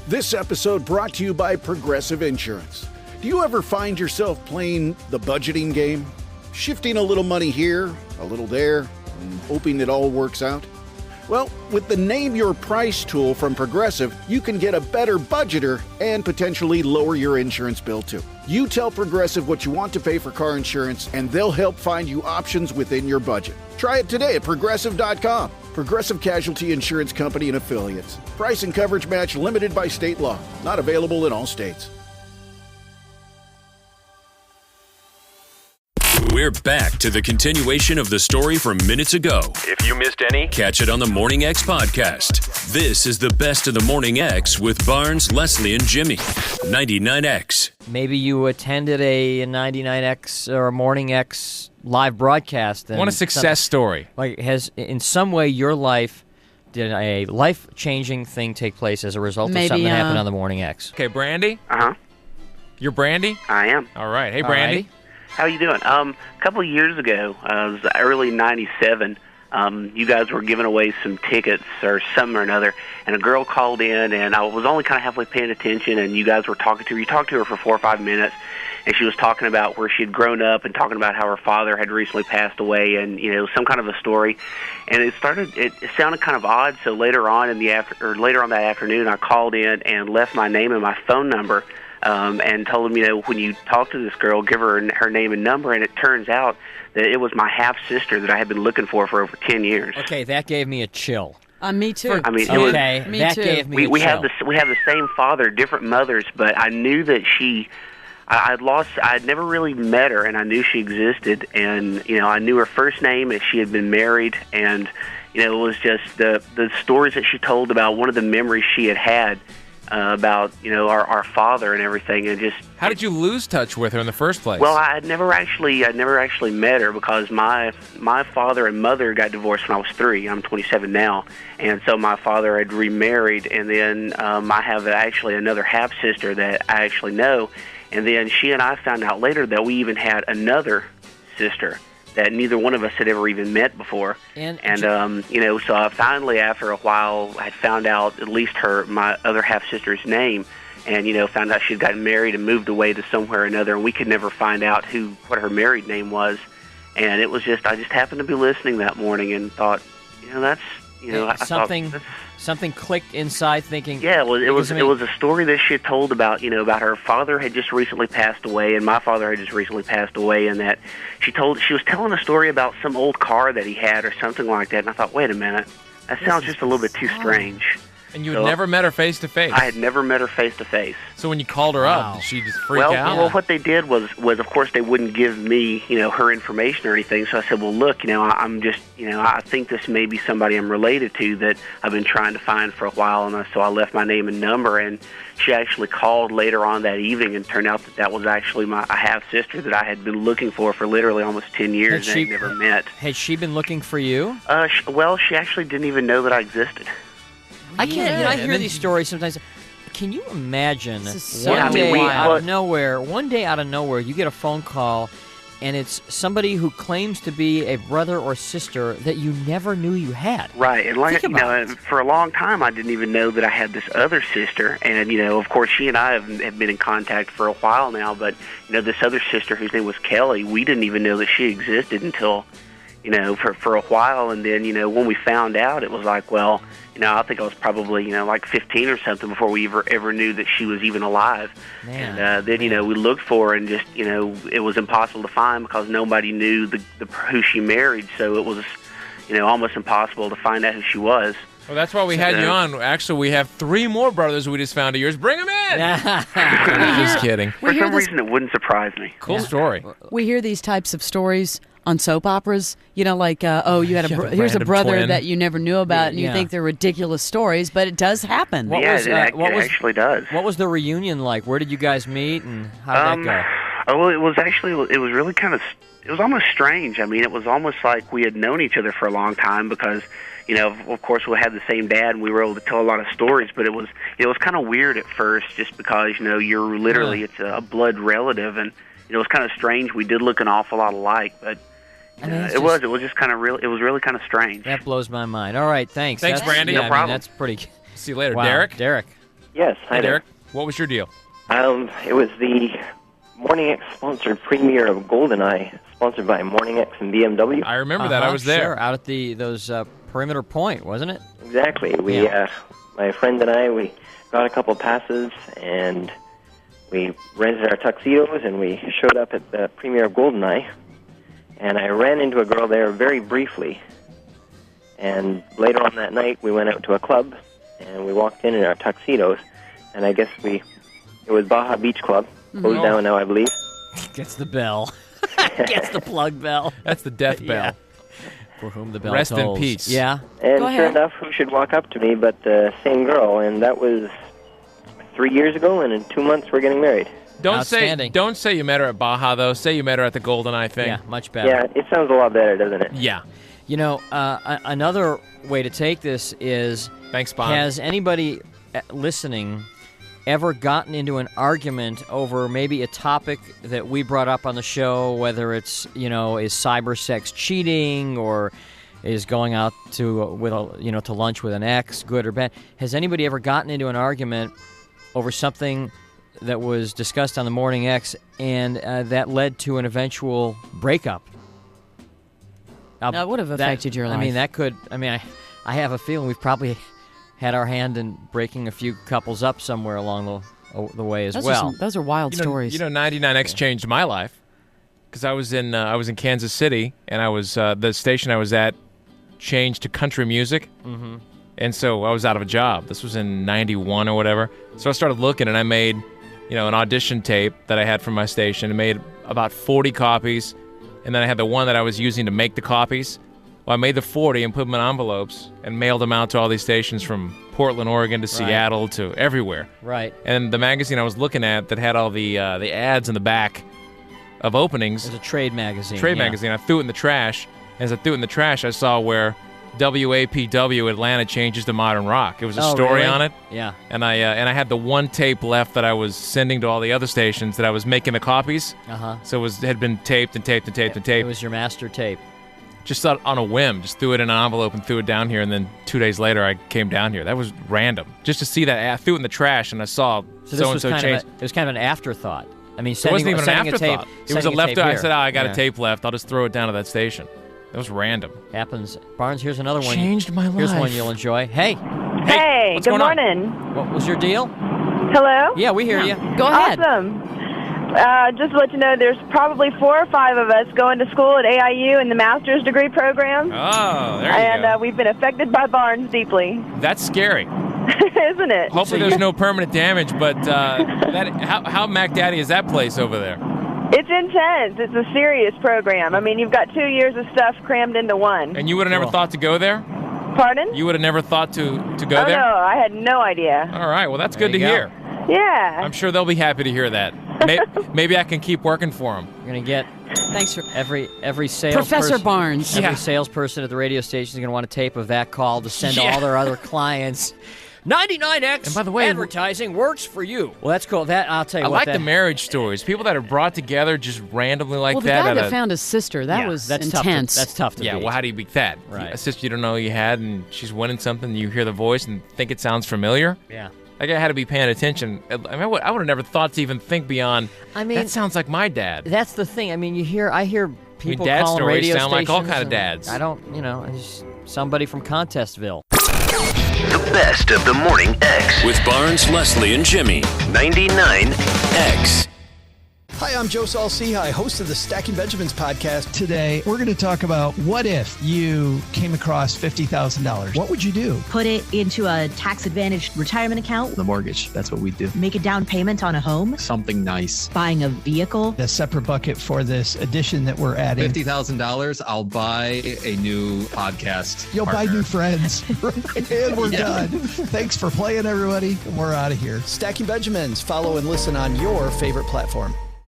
This episode brought to you by Progressive Insurance. Do you ever find yourself playing the budgeting game? Shifting a little money here, a little there, and hoping it all works out? Well, with the Name Your Price tool from Progressive, you can get a better budgeter and potentially lower your insurance bill too. You tell Progressive what you want to pay for car insurance, and they'll help find you options within your budget. Try it today at Progressive.com. Progressive Casualty Insurance Company and Affiliates. Price and coverage match limited by state law. Not available in all states. We're back to the continuation of the story from minutes ago. If you missed any, Catch it on the Morning X podcast. This is the best of the Morning X with Barnes, Leslie, and Jimmy. 99X. Maybe you attended a 99X or a Morning X live broadcast. And what a success story. Like, has in some way your life, did a life-changing thing take place as a result of something that happened on the Morning X? Okay, Brandy? Uh-huh. You're Brandy? I am. All right. Hey, Brandy. Alrighty. How you doing? A couple of years ago, it was early '97. You guys were giving away some tickets or something or another, and a girl called in, and I was only kind of halfway paying attention, and you guys were talking to her. You talked to her for 4 or 5 minutes, and she was talking about where she had grown up and talking about how her father had recently passed away, and some kind of a story. And it sounded kind of odd. So later on later on that afternoon, I called in and left my name and my phone number. And told him, when you talk to this girl, give her her name and number, and it turns out that it was my half-sister that I had been looking for over 10 years. Okay, that gave me a chill. Me too. I mean, Gave me a we chill. we have the same father, different mothers, but I knew that I'd never really met her, and I knew she existed, and, I knew her first name, and she had been married, and, it was just the stories that she told about one of the memories she had about our father and everything, and just How did you lose touch with her in the first place? well, I'd never actually met her because my father and mother got divorced when I was 3. I'm 27 now, and so my father had remarried, and then I have actually another half sister that I actually know, and then she and I found out later that we even had another sister that neither one of us had ever even met before. And so I finally, after a while, I found out at least my other half-sister's name, and, found out she'd gotten married and moved away to somewhere or another, and we could never find out what her married name was. And it was I just happened to be listening that morning and thought, Something clicked inside thinking... Yeah, it was a story that she had told about, about her father had just recently passed away, and my father had just recently passed away, and that she was telling a story about some old car that he had or something like that, and I thought, wait a minute, that sounds just a little bit too strange. And you had never met her face-to-face? I had never met her face-to-face. So when you called her up, did she just freak out? Well, what they did was of course they wouldn't give me, her information or anything. So I said, well, look, I'm just, I think this may be somebody I'm related to that I've been trying to find for a while. And so I left my name and number, and she actually called later on that evening, and turned out that was actually a half-sister that I had been looking for literally almost 10 years and I'd never met. Had she been looking for you? She actually didn't even know that I existed. I can't. I hear these stories sometimes. Can you imagine one day out of nowhere, you get a phone call, and it's somebody who claims to be a brother or sister that you never knew you had. Right, and for a long time, I didn't even know that I had this other sister, and of course, she and I have been in contact for a while now. But this other sister, whose name was Kelly, we didn't even know that she existed until for a while, and then when we found out, it was like, well. I think I was probably, like 15 or something before we ever knew that she was even alive. Man. And then, we looked for her, and just, it was impossible to find because nobody knew who she married. So it was, almost impossible to find out who she was. Well, that's why we had you on. Actually, we have 3 more brothers we just found of yours. Bring them in! Just kidding. For some reason, it wouldn't surprise me. Cool story. We hear these types of stories on soap operas, like, you had here's a brother twin that you never knew about, and you think they're ridiculous stories, but it does happen. It actually does. What was the reunion like? Where did you guys meet, and how did that go? Well, it was really it was almost strange. I mean, it was almost like we had known each other for a long time because, of course, we had the same dad, and we were able to tell a lot of stories. But it was kind of weird at first, just because you're literally it's a blood relative, and it was kind of strange. We did look an awful lot alike, but. It was just kind of real. It was really kind of strange. That blows my mind. All right, thanks. Thanks, Brandy. No problem. That's pretty. See you later, Wow. Derek. Derek. Yes, hi there. Derek. What was your deal? It was the Morning X sponsored premiere of GoldenEye, sponsored by Morning X and BMW. I remember that. I was there. Sure, out at those Perimeter Point, wasn't it? Exactly. My friend and I, we got a couple passes, and we rented our tuxedos, and we showed up at the premiere of GoldenEye. And I ran into a girl there very briefly. And later on that night, we went out to a club, and we walked in our tuxedos. And I guess it was Baja Beach Club. Closed down now, I believe. Gets the bell. Gets the plug bell. That's the death bell. Yeah. For whom the bell Rest tolls. in peace. Yeah. And sure enough, who should walk up to me but the same girl? And that was 3 years ago, and in 2 months we're getting married. Don't say you met her at Baja, though. Say you met her at the GoldenEye thing. Yeah, much better. Yeah, it sounds a lot better, doesn't it? Yeah. You know, another way to take this is... Thanks, Bob. Has anybody listening ever gotten into an argument over maybe a topic that we brought up on the show, whether it's, is cyber sex cheating or is going out to lunch with an ex, good or bad? Has anybody ever gotten into an argument over something that was discussed on the Morning X and that led to an eventual breakup? That would have affected your life. I have a feeling we've probably had our hand in breaking a few couples up somewhere along the way as well. Those are wild stories. 99X changed my life because I was in Kansas City, and I was the station I was at changed to country music, and so I was out of a job. This was in '91 or whatever. So I started looking, and I made an audition tape that I had from my station. I made about 40 copies, and then I had the one that I was using to make the copies. Well, I made the 40 and put them in envelopes and mailed them out to all these stations from Portland, Oregon to Seattle to everywhere. Right. And the magazine I was looking at that had all the ads in the back of openings. It was a trade magazine. Magazine. I threw it in the trash. As I threw it in the trash, I saw where WAPW Atlanta changes to modern rock. It was a story on it. Yeah. And I had the one tape left that I was sending to all the other stations that I was making the copies. So it had been taped and taped and taped and taped. It was your master tape. Just on a whim, just threw it in an envelope and threw it down here, and then 2 days later I came down here. That was random. Just to see that, I threw it in the trash, and I saw so-and-so change. It was kind of an afterthought. I mean, it wasn't even an afterthought. It was a left. I said, I got a tape left. I'll just throw it down to that station. It was random. Happens. Barnes, here's another one. Changed my life. Here's one you'll enjoy. Hey, what's good going on? morning. What was your deal? Hello? Yeah, we hear you. Go ahead. Awesome. Just to let you know, there's probably 4 or 5 of us going to school at AIU in the master's degree program. Oh, there you go. And we've been affected by Barnes deeply. That's scary. Isn't it? Hopefully there's no permanent damage, but how Mac Daddy is that place over there? It's intense. It's a serious program. I mean, you've got 2 years of stuff crammed into one. And you would have never thought to go there? Pardon? You would have never thought to go there? No, I had no idea. All right, well, that's good to hear. Yeah. I'm sure they'll be happy to hear that. Maybe I can keep working for them. You're going to get thanks for every salesperson. Professor Barnes. Every salesperson at the radio station is going to want a tape of that call to send to all their other clients. 99X, and by the way, advertising works for you. Well, that's cool. I'll tell you I like the marriage stories. People that are brought together just randomly like that. Well, the guy that found his sister, that's intense. That's tough to beat. Yeah, well, how do you beat that? Right. A sister you don't know you had, and she's winning something, and you hear the voice and think it sounds familiar? Yeah. Like, I had to be paying attention. I mean, I would have never thought to even think beyond, that sounds like my dad. That's the thing. I mean, I hear people dad calling stories radio sound like all stations kind of dads. I don't, just somebody from Contestville. The best of the Morning X with Barnes, Leslie, and Jimmy. 99X. Hi, I'm Joe Saul-Sehy, host of the Stacking Benjamins podcast. Today, we're going to talk about what if you came across $50,000. What would you do? Put it into a tax-advantaged retirement account. The mortgage, that's what we do. Make a down payment on a home. Something nice. Buying a vehicle. A separate bucket for this addition that we're adding. $50,000, I'll buy a new podcast You'll partner. buy new friends. And we're done. Thanks for playing, everybody. We're out of here. Stacking Benjamins. Follow and listen on your favorite platform.